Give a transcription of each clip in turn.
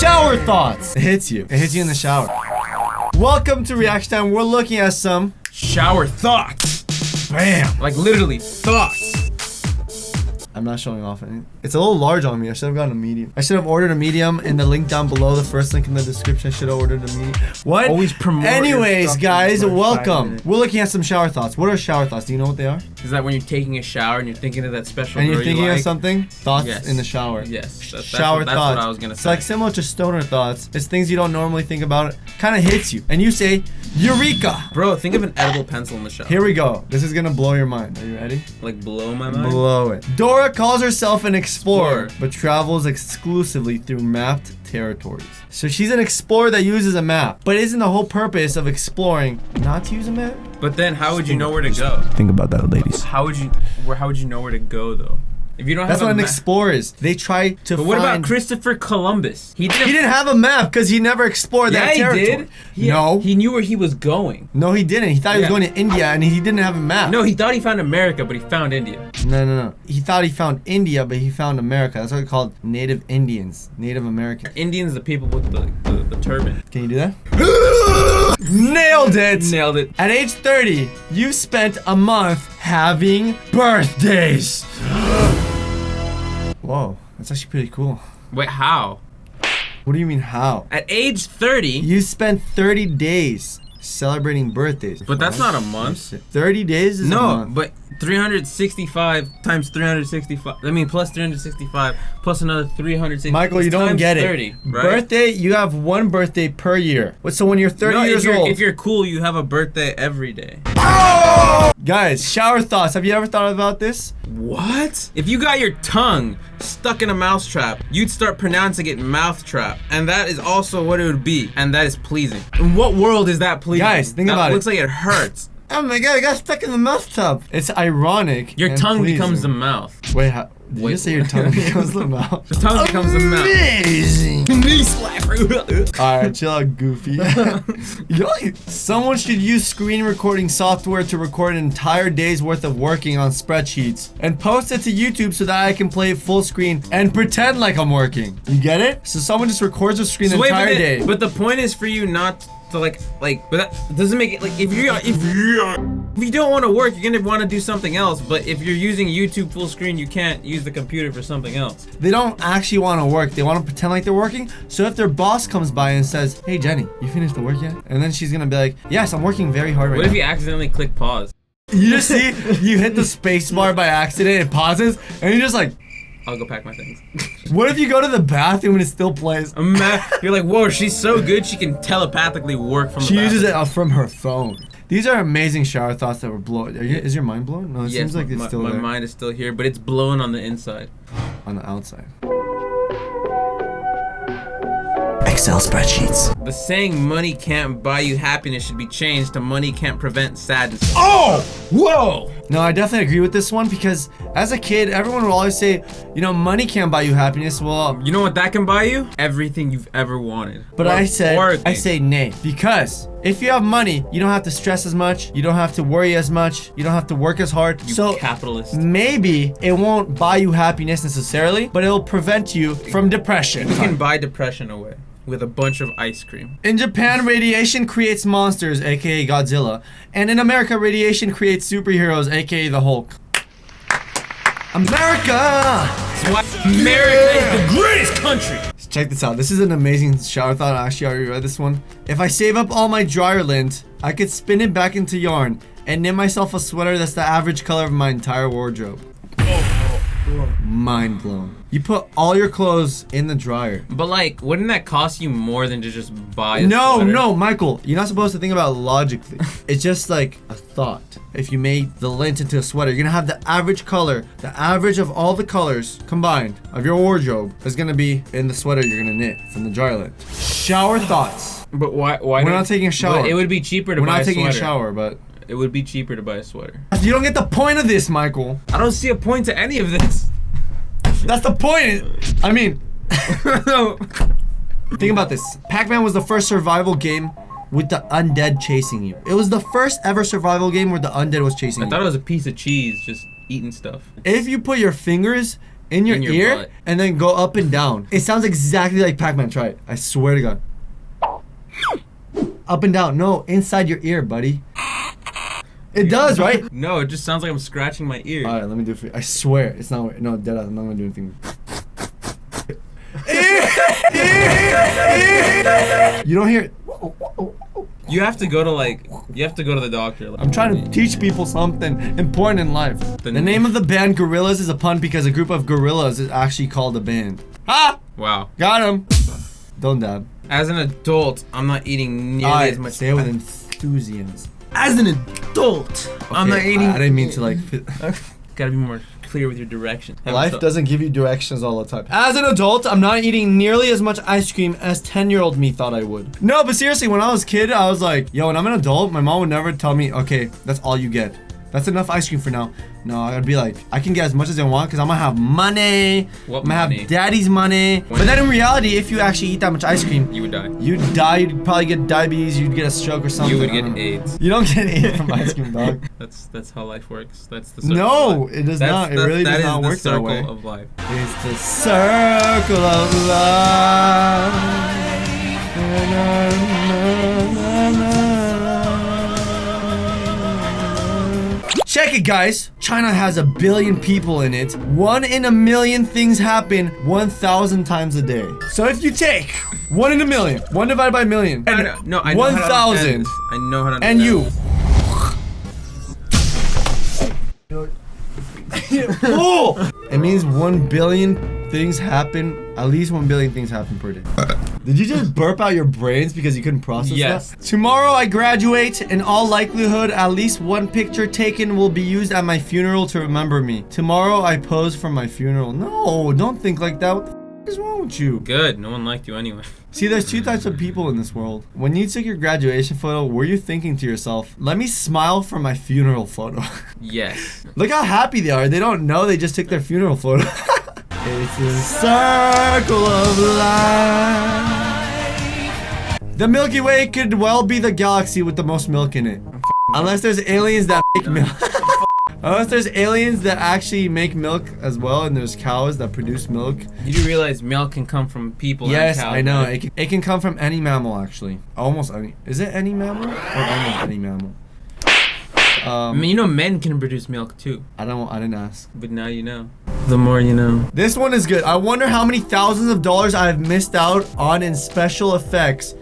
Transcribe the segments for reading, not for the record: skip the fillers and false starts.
Shower thoughts. It hits you. It hits you in the shower. Welcome to Reaction Time. We're looking at some shower thoughts. Bam. Like literally thoughts. I'm not showing off anything. It's a little large on me. I should have gotten a medium. I should have ordered a medium in the link down below. The first link in the description. I should have ordered a medium. What? Always promote. Anyways, guys, welcome. We're looking at some shower thoughts. What are shower thoughts? Do you know what they are? Is that when you're taking a shower and you're thinking of that special and girl you're thinking you like? Of something? Thoughts Yes. in the shower. Yes. Shower that's thoughts. what I was gonna say. It's like similar to stoner thoughts. It's things you don't normally think about. Kind of hits you, and you say, "Eureka!" Bro, think of an edible pencil in the shower. Here we go. This is gonna blow your mind. Are you ready? Like blow my mind. Blow it. Dora calls herself an explorer, but travels exclusively through mapped territories. So she's an explorer that uses a map. But isn't the whole purpose of exploring not to use a map? But then how would you know where to go? Think about that, ladies. How would you know where to go though? If you don't have That's what an explorer is. They try to But what about Christopher Columbus? He didn't have a map because he never explored that territory. Yeah, he did. No. He knew where he was going. No, he didn't. He thought he was going to India and he didn't have a map. No, he thought he found America, but he found India. No. He thought he found India, but he found America. That's what they called Native Indians, Native Americans. Indians, the people with the turban. Can you do that? Nailed it! Nailed it. At age 30, you've spent a month having birthdays. Whoa, that's actually pretty cool. Wait, how? What do you mean how? At age 30? You spent 30 days celebrating birthdays. But that's not a month. 30 days is a month. No, but 365 times 365. I mean, plus 365 plus another 360. Michael, you don't get 30, it. right? Birthday, you have one birthday per year. So when you're 30 years old. If you're cool, you have a birthday every day. Oh! Guys, shower thoughts. Have you ever thought about this? What? If you got your tongue stuck in a mousetrap, you'd start pronouncing it mouthtrap. And that is also what it would be. And that is pleasing. In what world is that pleasing? Guys, think about it. Looks like it hurts. Oh my god, I got stuck in the mouth-tub. It's ironic. Your tongue pleasing. becomes the mouth. Wait, did you say your tongue becomes the mouth? The tongue becomes the mouth. Amazing. Knee slapper. Alright, chill out, Goofy. Someone should use screen recording software to record an entire day's worth of working on spreadsheets and post it to YouTube so that I can play it full screen and pretend like I'm working. You get it? So someone just records a screen the entire day. But the point is for you not to but that doesn't make it like if you don't want to work, you're gonna want to do something else. But if you're using YouTube full screen, you can't use the computer for something else. They don't actually want to work. They want to pretend like they're working. So if their boss comes by and says, "Hey Jenny, you finished the work yet?" And then she's gonna be like, "Yes, I'm working very hard right now." What if you accidentally click pause? You just see you hit the space bar by accident, it pauses, and you're just like, I'll go pack my things. What if you go to the bathroom and it still plays? You're like, whoa, she's so good she can telepathically work from the bathroom. She uses it from her phone. These are amazing shower thoughts that were blown. Is your mind blown? No, it seems like it's still there. My mind is still here, but it's blown on the inside. On the outside. Excel spreadsheets. The saying money can't buy you happiness should be changed to money can't prevent sadness. Oh! Whoa! No, I definitely agree with this one because as a kid, everyone will always say, you know, money can't buy you happiness. Well, you know what that can buy you? Everything you've ever wanted. But I say nay, because if you have money, you don't have to stress as much. You don't have to worry as much. You don't have to work as hard. You capitalist. Maybe it won't buy you happiness necessarily, but it'll prevent you from depression. You can buy depression away with a bunch of ice cream. In Japan, radiation creates monsters, aka Godzilla. And in America, radiation creates superheroes, aka the Hulk. America! That's why America is the greatest country! Check this out. This is an amazing shower thought. I actually already read this one. If I save up all my dryer lint, I could spin it back into yarn and knit myself a sweater that's the average color of my entire wardrobe. Mind blown. You put all your clothes in the dryer. But like, wouldn't that cost you more than to just buy a sweater? No, Michael. You're not supposed to think about it logically. It's just like a thought. If you made the lint into a sweater, you're gonna have the average color, the average of all the colors combined of your wardrobe is gonna be in the sweater you're gonna knit from the dryer lint. Shower thoughts. But why? We're not taking a shower. But it would be cheaper to buy a sweater. We're not taking a shower, but it would be cheaper to buy a sweater. You don't get the point of this, Michael. I don't see a point to any of this. That's the point. I mean, think about this. Pac-Man was the first survival game with the undead chasing you. It was the first ever survival game where the undead was chasing you. I thought it was a piece of cheese just eating stuff. If you put your fingers in your ear butt. and then go up and down. It sounds exactly like Pac-Man. Try it. I swear to God. Up and down. No, inside your ear, buddy. It does, right? No, it just sounds like I'm scratching my ear. All right, let me do it for you. I swear, it's not. No, dead ass. I'm not gonna do anything. You don't hear it. You have to go to the doctor. I'm trying to teach people something important in life. The name of the band Gorillaz is a pun because a group of gorillas is actually called a band. Ha! Wow. Got him. Don't dab. As an adult, I'm not eating nearly as much. Say it with enthusiasm. As an adult, I'm not eating. I didn't mean to like. Gotta be more clear with your direction. Life doesn't give you directions all the time. As an adult, I'm not eating nearly as much ice cream as 10-year-old me thought I would. No, but seriously, when I was a kid, I was like, yo, when I'm an adult, my mom would never tell me, okay, that's all you get. That's enough ice cream for now. No, I'd be like, I can get as much as I want because I'm gonna have money. What I'm gonna money? have daddy's money. But then in reality, if you actually eat that much ice cream, You would die. you'd die. You'd probably get diabetes. You'd get a stroke or something. You would I get don't know. AIDS. You don't get AIDS from ice cream, dog. That's how life works. That's the circle No, of life. it does not. It really does not work that way. That is the circle of life. It's the circle of life. Check it, guys. China has 1 billion people in it. 1 in a million things happen 1,000 times a day. So if you take 1 in a million, 1 divided by a million, I know how to understand 1,000, this. I know how to understand and you. Oh! It means 1 billion things happen. At least 1 billion things happen per day. Did you just burp out your brains because you couldn't process Yes. that? Tomorrow I graduate. In all likelihood, at least 1 picture taken will be used at my funeral to remember me. Tomorrow I pose for my funeral. No, don't think like that. What the f is wrong with you? Good. No one liked you anyway. See, there's 2 types of people in this world. When you took your graduation photo, were you thinking to yourself, let me smile for my funeral photo? Yes. Look how happy they are. They don't know they just took their funeral photo. It's a circle of life. The Milky Way could well be the galaxy with the most milk in it. Unless there's aliens that make milk. Unless there's aliens that actually make milk as well, and there's cows that produce milk. You do realize milk can come from people Yes, and cows, I know. right? It can come from any mammal, actually. Almost any. Is it any mammal? Or almost any mammal? I mean, you know men can produce milk too. I didn't ask. But now you know. The more you know. This one is good. I wonder how many thousands of dollars I've missed out on in special effects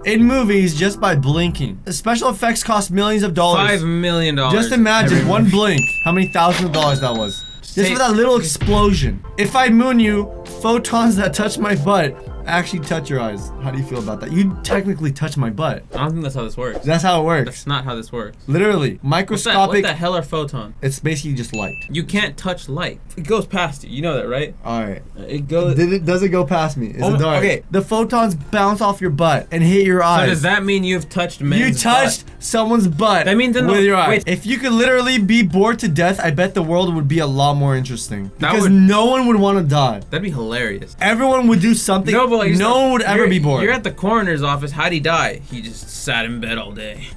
in movies just by blinking. The special effects cost millions of dollars. $5 million. Just imagine every one movie. blink, how many thousands of dollars that was. Just Say- for that little explosion. If I moon you, photons that touch my butt actually touch your eyes. How do you feel about that? You technically touch my butt. I don't think that's how this works. That's how it works. That's not how this works. Literally, What microscopic. the hell are photons? It's basically just light. You can't touch light. It goes past you. You know that, right? All right. It goes. Does it go past me? Is Oh, it dark? okay. The photons bounce off your butt and hit your So eyes. does that mean you've touched men's You touched someone's butt That means in the- with your eyes. wait. If you could literally be bored to death, I bet the world would be a lot more interesting. That Because would- no one would want to die. That'd be hilarious. Everyone would do something. No, but like, no one would ever be bored. You're at the coroner's office. How'd he die? He just sat in bed all day.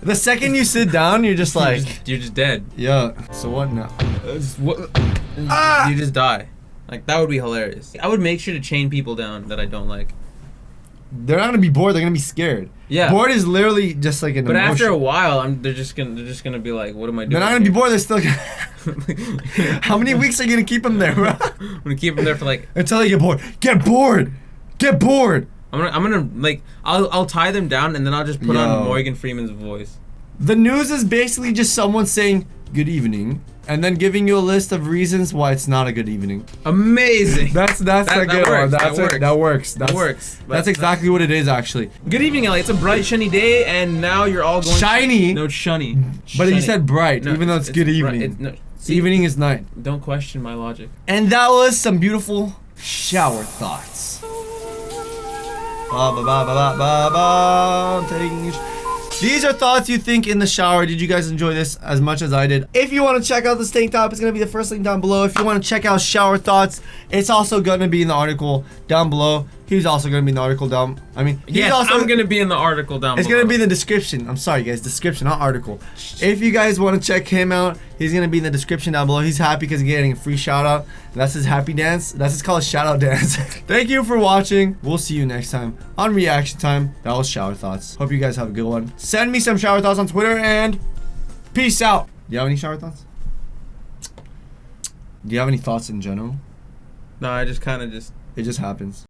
The second you sit down, you're just like, You're just dead. yeah. So what now? You just die. Like, that would be hilarious. I would make sure to chain people down that I don't like. They're not gonna be bored. They're gonna be scared. Yeah. Bored is literally just like an But emotion. after a while, they're just gonna be like, what am I doing? They're not gonna be here? bored. They're still. How many weeks are you gonna keep them there, bro? I'm gonna keep them there for like. Until they get bored. Get bored. Get bored. I'm gonna like. I'll tie them down and then I'll just put Yo. on Morgan Freeman's voice. The news is basically just someone saying good evening and then giving you a list of reasons why it's not a good evening. Amazing. That's a good one. works, That's that it. That works. That works. That's exactly what it is, actually. Good evening, Ellie. It's a bright, shiny day, and now you're all going. Shiny. No, shunny. But you Shunny. said bright, No, even though it's good bright. evening. No, see, Evening is night. don't question my logic. And that was some beautiful shower thoughts. Ba, ba, ba, ba, ba, ba, taking a These are thoughts you think in the shower. Did you guys enjoy this as much as I did? If you want to check out this tank top, it's going to be the first link down below. If you want to check out shower thoughts, it's also going to be in the article down below. He's also gonna be in the article down. I mean, he's also. I'm gonna be in the article down It's below. gonna be in the description. I'm sorry, guys. Description, not article. If you guys want to check him out, he's gonna be in the description down below. He's happy because he's getting a free shout out. That's his happy dance. That's his called shout out dance. Thank you for watching. We'll see you next time on Reaction Time. That was Shower Thoughts. Hope you guys have a good one. Send me some shower thoughts on Twitter and peace out. Do you have any shower thoughts? Do you have any thoughts in general? No, I just kind of just. It just happens.